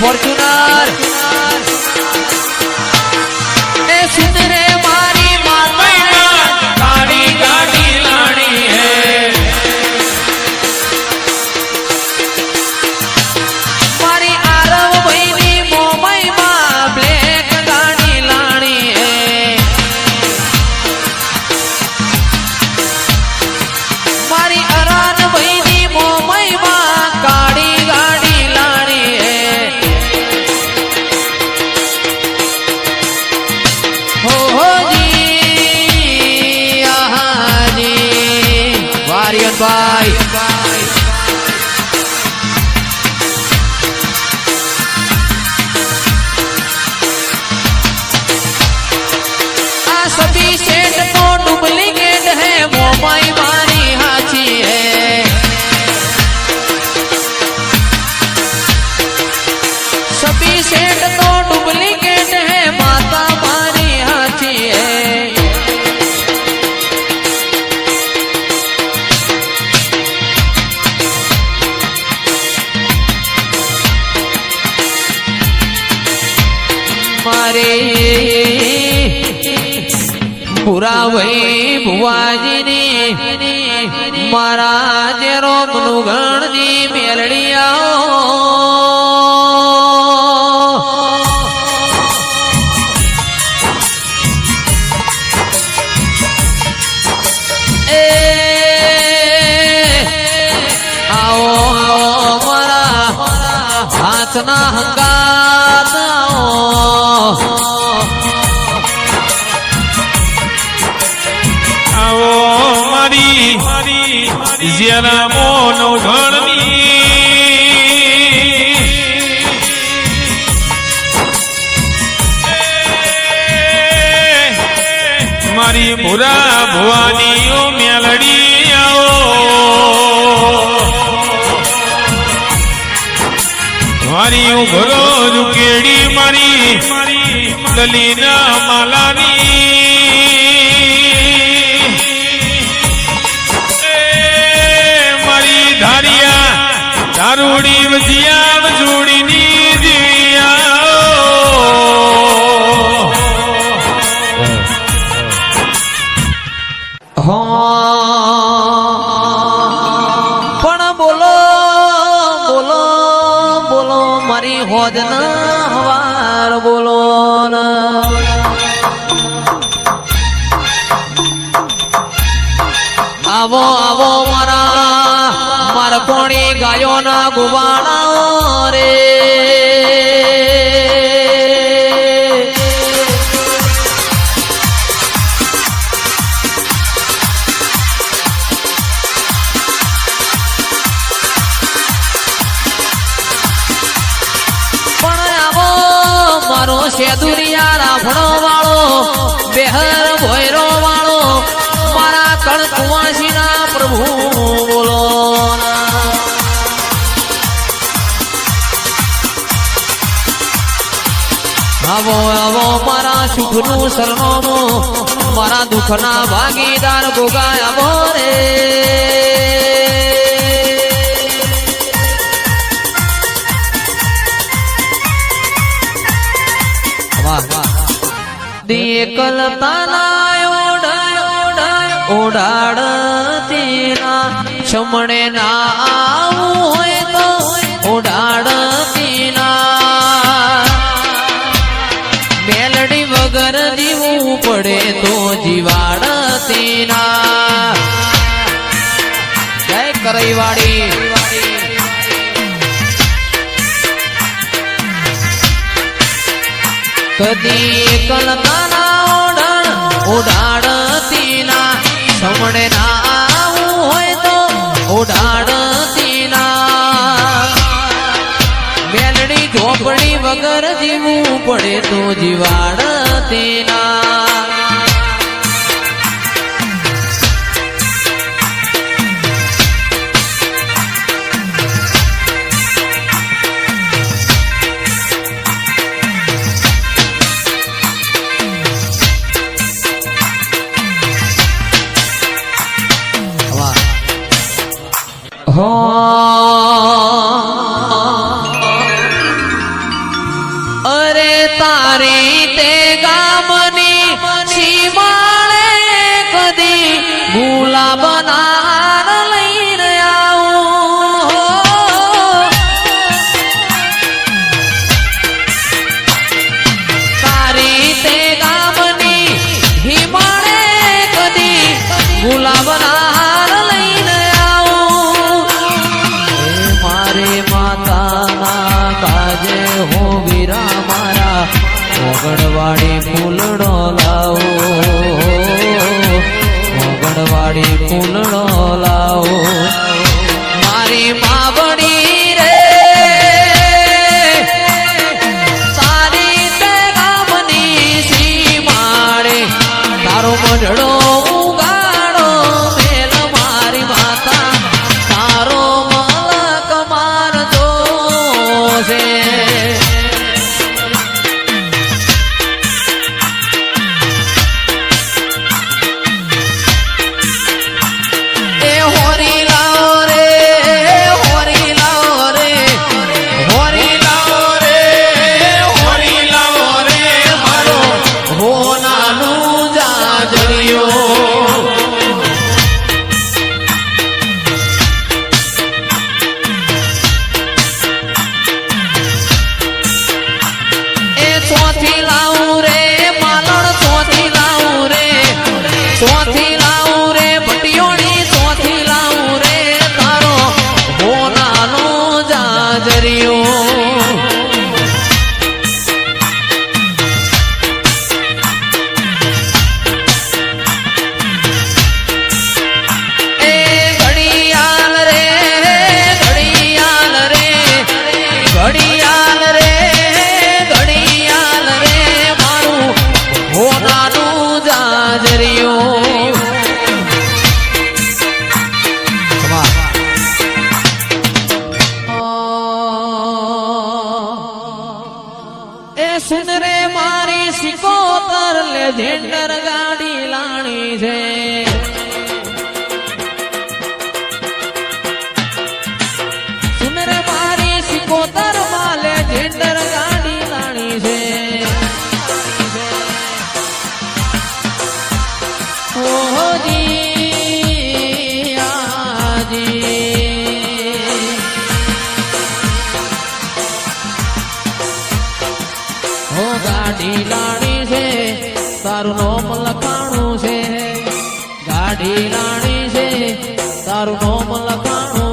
Fortuner એ સુંદરે મારી માતા કાળી ગાડી લાણી હે મારી આરવ ભાઈની મોમાઈમાં બ્લેક ગાડી લાણી હે મારી અરાન ભાઈની મોમાઈમાં કાળી ગાડી લાણી હે ભાઈ આ સભી સેठ तो डुप्लीकेट है मोबाइल मारी हाची है सभी सेठ तो डुप्लीकेट है माता मारी हाची है मारे पूरा वही भुवाजी ने महाराज रोम नुगण जी मेलड़िया आओ आओ मारा हाथ ना हंगात आओ मारी जरा मोनो घरनी मारी बुरा भुवानी ओ मेलड़ी आओ मारी घरो रुकेड़ी मारी दलीना मालानी धारिया दारूड़ी वजिया वजूड़ी नी दिया पण बोलो बोलो बोलो मारी होद न हवार बोलो न आवो आवो मारा मार कोणी गायो ना गुवाणा रे पण आवो मारो सेदुरिया राफड़ो वाळो बेहर भोयरो वाळो मारा कण कुवासी ना प्रभु बोलो आवो आवो मारा सुखनु सरनामो मारा दुखना भागीदार गोगा आवो रे वाह वाह दिए कलताना ओडाड़तीना छमणे ना आवू होय तो ओडाड़तीना मेलडी वगर जीवू पड़े तो जीवाड़तीना जय करईवाड़ी कदी कलताना ओडाड़तीना छमणे ना आवू होय तो ओडाड़तीना मेलडी झोपड़ी वगर जीवू पड़े तो जीवाड़तीना મોગણવાડી ફૂલડો લાવો મોગણવાડી ફૂલડો લાવો મારી માવડી રે તારી તે ગામની સીમાડે તારો મઢડો ઉગાડો મેલ મારી માતા તારો મલક મારજો છે સુન રે મારી સિકોતર લેજેન્ડર ગાડી લાણી છે સુન રે મારી સિકોતર માં લેજેન્ડર ગાડી લાણી છે ઓજી આજી હો ગાડી લાણી છે તારું નોમ લખાણું છે ગાડી લાણી છે તારું નોમ લખાણું